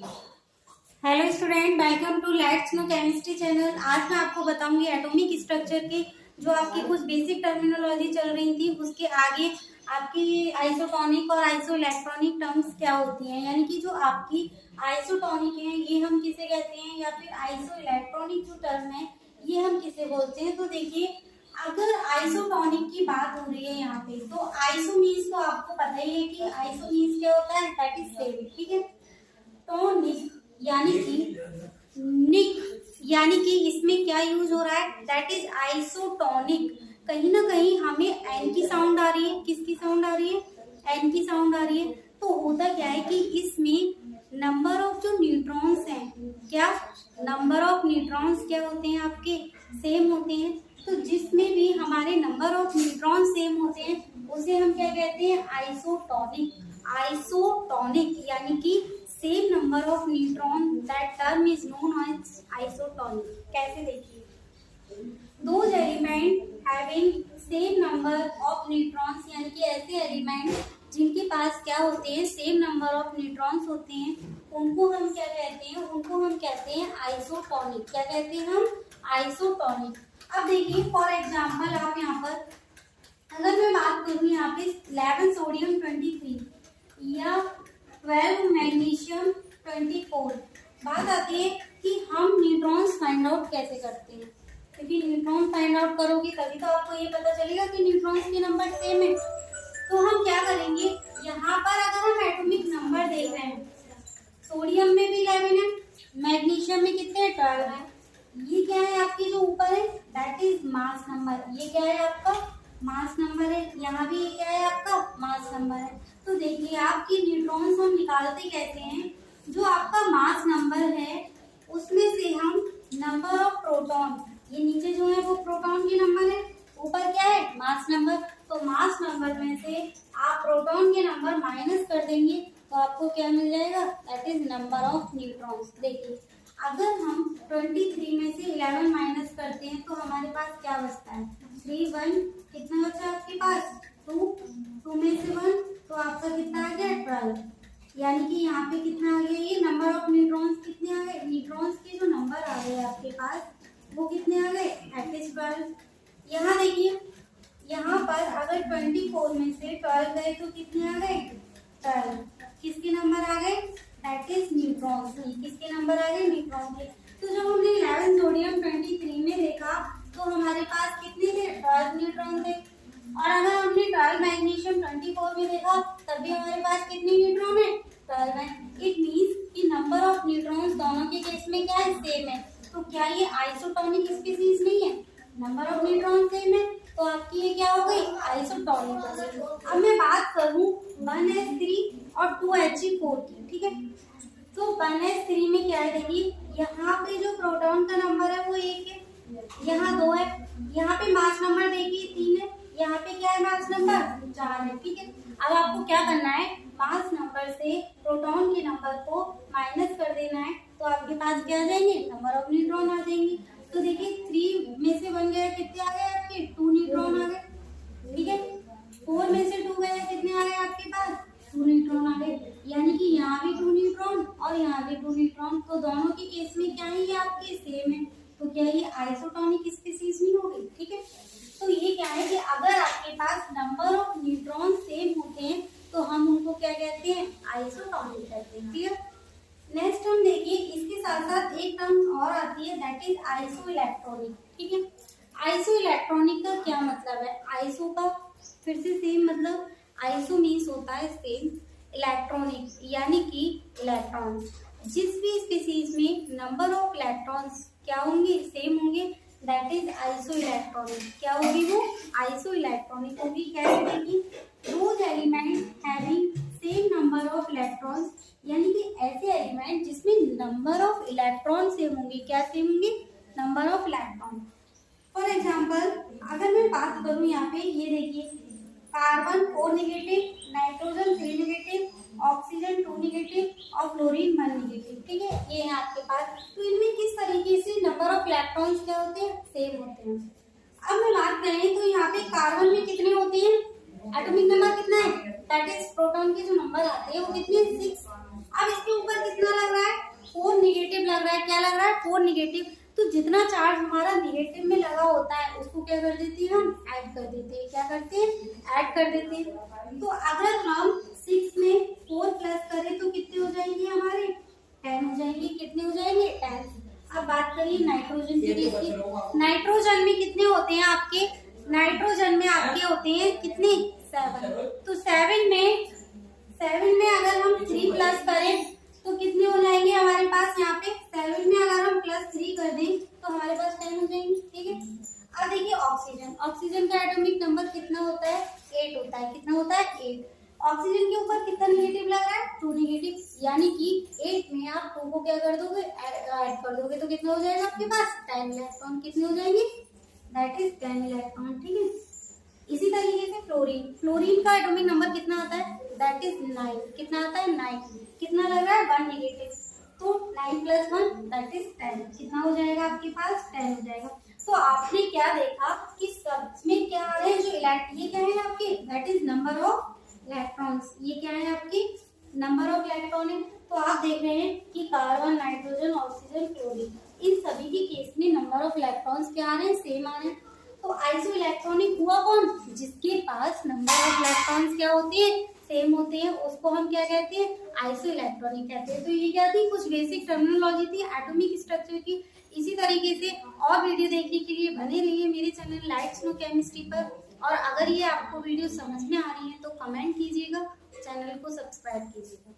Hello student, welcome to let's know chemistry channel. आज मैं आपको बताऊंगी एटॉमिक स्ट्रक्चर के जो आपकी कुछ बेसिक टर्मिनोलॉजी चल रही थी, उसके आगे आपकी आइसोटॉनिक और आइसो इलेक्ट्रॉनिक टर्म्स क्या होती हैं। यानी कि जो आपकी आइसोटॉनिक है ये हम किसे कहते हैं, या फिर आइसो इलेक्ट्रॉनिक जो टर्म है ये हम किसे बोलते हैं। तो देखिए, अगर आइसोटॉनिक की बात हो रही है यहाँ पे, तो आइसो मीन्स तो आपको पता ही है कि आइसो मीन्स क्या होता है, दैट इज सेम, ठीक है। टॉनिक यानी कि इसमें क्या यूज हो रहा है, दैट इज आइसोटोनिक। कहीं ना कहीं हमें एन की साउंड आ रही है, किसकी साउंड आ रही है, एन की साउंड आ रही है। तो होता क्या है कि इसमें नंबर ऑफ जो न्यूट्रॉन्स हैं, क्या नंबर ऑफ न्यूट्रॉन्स क्या होते हैं आपके, सेम होते हैं। तो जिसमें भी हमारे नंबर ऑफ न्यूट्रॉन सेम होते हैं उसे हम क्या कहते हैं, आइसोटोनिक। आइसोटोनिक यानी कि same number of neutron, that term is known as isotonic. कैसे देखिए, those element having same number of neutrons, यानी कि ऐसे एलिमेंट जिनके पास क्या होते हैं, सेम नंबर ऑफ न्यूट्रॉन्स होते हैं, उनको हम क्या कहते हैं, उनको हम कहते हैं आइसोटोनिक। क्या कहते हैं हम, आइसोटोनिक। अब देखिए फॉर एग्जाम्पल, आप यहाँ पर अगर मैं बात करूँ यहाँ पे 11 सोडियम 23 या 12 मैग्नीशियम 24, बात आती है कि हम न्यूट्रॉन्स फाइंड आउट कैसे करते हैं। क्योंकि न्यूट्रॉन फाइंड आउट करोगे तभी तो आपको ये पता चलेगा कि न्यूट्रॉन्स के नंबर सेम है। तो हम क्या करेंगे, यहाँ पर अगर हम एटॉमिक नंबर देख रहे हैं, सोडियम में भी 11 है, मैग्नीशियम में कितने 12 है। ये क्या है आपकी जो ऊपर है, दैट इज मास नंबर। ये क्या है आपका, मास नंबर है। यहाँ भी क्या है आपका, मास नंबर है। तो देखिए आपकी न्यूट्रॉन्स हम निकालते कैसे हैं, जो आपका मास नंबर है उसमें से हम नंबर ऑफ प्रोटॉन, ये नीचे जो है वो प्रोटॉन के नंबर है, ऊपर क्या है, मास नंबर। तो मास नंबर में से आप प्रोटॉन के नंबर माइनस कर देंगे तो आपको क्या मिल जाएगा, that is number of neutrons. देखिए अगर हम 23 में से 11 माइनस करते हैं तो हमारे पास क्या बचता है, 3 1, कितना बचा आपके पास, 2 में से 1, तो आपका कितना आ गया 12। यानी कि यहाँ पे कितना आ गया, ये नंबर ऑफ न्यूट्रॉन्स कितने आ गए, न्यूट्रॉन्स के जो नंबर आ गए आपके पास वो कितने आ गए, दैट इज 12। यहाँ देखिए, यहाँ पर अगर 24 में से 12 गए तो कितने आ गए, 12। किसके नंबर आ गए, दैट इज न्यूट्रॉन्स। किसके नंबर आ गए, न्यूट्रॉन के। तो जब हमने 11 सोडियम 23 में देखा तो हमारे पास कितने थे, 12 न्यूट्रॉन थे। और अगर हमने 12 मैग्नीशियम 24 में देखा तब भी हमारे पास कितने न्यूट्रॉन है, 12 है। इट मीन्स कि नंबर ऑफ न्यूट्रॉन्स दोनों के केस में क्या है, सेम है। तो क्या ये आइसोटोनिक स्पीसीज नहीं है, नंबर ऑफ न्यूट्रॉन सेम है, तो आपकी ये क्या हो गई, आइसोटोनिक हो गई। अब मैं बात करूं 1s3 और 2He4 की, ठीक है। तो 1s3 में क्या है, देखिए यहाँ पे जो प्रोटॉन का नंबर है वो 1 है, यहाँ 2 है, यहाँ पे मास नंबर देखिए 3 है, यहाँ पे क्या है, मास नंबर 4 है, ठीक है। अब आपको क्या करना है, मास नंबर से प्रोटॉन के नंबर को माइनस कर देना है, तो आपके पास क्या आ जाएंगे, नंबर ऑफ न्यूट्रॉन आ जाएंगे। तो देखिए 3 में से 1 गया, कितने आ गए आपके, 2 न्यूट्रॉन आ गए, ठीक है। 4 में से 2 गया, कितने आ गए आपके पास, 2 न्यूट्रॉन आ गए। यानी कि यहाँ भी 2 न्यूट्रॉन और यहाँ भी 2 न्यूट्रॉन, तो दोनों के केस में क्या है, ये आपके सेम है। तो क्या ये आइसोटोनिक स्पीसीज नहीं हो गई, ठीक है। तो ये क्या है कि अगर आपके पास नंबर ऑफ न्यूट्रॉन सेम होते हैं तो हम उनको क्या कहते हैं, आइसोटोनिक कहते हैं, क्लियर। नेक्स्ट हम देखिए, इसके साथ साथ एक टर्म और आती है, दैट इज आइसो इलेक्ट्रॉनिक, ठीक है। आइसो इलेक्ट्रॉनिक का क्या मतलब है, आइसो का फिर से सेम मतलब, आइसो मीन्स होता है सेम, इलेक्ट्रॉनिक यानी कि इलेक्ट्रॉन्स। जिस भी स्पीसीज में नंबर ऑफ इलेक्ट्रॉन्स क्या होंगे, सेम होंगे, दैट इज आइसो इलेक्ट्रॉनिक। क्या होगी वो, आइसो इलेक्ट्रॉनिक होगी। कैसे देखिए, those element having same number of electrons, यानी कि ऐसे एलिमेंट जिसमें नंबर ऑफ इलेक्ट्रॉन सेम होंगे, क्या सेम होंगे, number of electron. For example अगर मैं बात करूँ यहाँ पे, ये देखिए carbon 4 negative, nitrogen 3 negative, oxygen 2 negative और फ्लोरीन 1 नेगेटिव, ठीक है, ये है आपके पास। तो इनमें किस तरीके से नंबर ऑफ इलेक्ट्रॉन्स क्या होते हैं, सेम होते हैं। अब मैं बात करें तो यहाँ पे कार्बन में कितने होते हैं, एटॉमिक नंबर कितना है, दैट इज प्रोटॉन के जो नंबर आते हैं वो कितने, 6। अब इसके ऊपर कितना लग रहा है, 4 निगेटिव, तो जितना चार्ज हमारा निगेटिव में लगा होता है उसको क्या कर देते हैं, हम ऐड कर देते हैं। क्या करते हैं, ऐड कर देते हैं। तो अगर हम 6 में 4 प्लस करें तो कितने हो जाएंगे हमारे, 10 हो जाएंगे। कितने हो जाएंगे, 10। अब बात करिए नाइट्रोजन की केस की। नाइट्रोजन में कितने होते हैं आपके, नाइट्रोजन में आपके होते हैं कितने, 7। तो 7 में अगर हम 3 प्लस करें तो कितने हो जाएंगे हमारे पास, यहाँ पे 7 में अगर हम +3 कर दें तो हमारे पास 10 हो जाएंगे। ठीक है। अब देखिए ऑक्सीजन, ऑक्सीजन का एटॉमिक नंबर कितना होता है, 8 होता है। कितना होता है, 8। ऑक्सीजन के ऊपर कितना निगेटिव लग रहा है, 2 निगेटिव, यानी कि 8 में आप 2 को क्या कर दोगे, ऐड कर दोगे तो कितना हो जाएगा आपके पास, 10 इलेक्ट्रॉन। कितने हो जाएंगे, दैट इज 10 इलेक्ट्रॉन। ठीक है। इसी तरीके से फ्लोरीन, फ्लोरीन का एटॉमिक नंबर कितना आता है, दैट इज 9। कितना आता है, 9। कितना लग रहा है, 1 निगेटिव, तो 9 + 1 दैट इज 10। कितना हो जाएगा आपके पास, 10 हो जाएगा। तो आपने क्या देखा कि सब में क्या आ रहे हैं, जो ये क्या है आपके, that is number of electrons. ये क्या है आपकी, नंबर ऑफ इलेक्ट्रॉन है। तो आप देख रहे हैं कि कार्बन, नाइट्रोजन, ऑक्सीजन, फ्लोरीन, इन सभी के केस में नंबर ऑफ इलेक्ट्रॉन्स क्या आ रहे हैं, सेम आ रहे हैं। तो आइसो इलेक्ट्रॉनिक हुआ कौन, जिसके पास नंबर ऑफ इलेक्ट्रॉन्स क्या होते हैं, सेम होते हैं, उसको हम क्या कहते हैं, आइसो इलेक्ट्रॉनिक कहते हैं। तो ये क्या थी, कुछ बेसिक टर्मिनोलॉजी थी एटॉमिक स्ट्रक्चर की। इसी तरीके से और वीडियो देखने के लिए बने रहिए मेरे चैनल लाइट्स नो केमिस्ट्री पर। और अगर ये आपको वीडियो समझ में आ रही है तो कमेंट कीजिएगा, चैनल को सब्सक्राइब कीजिएगा।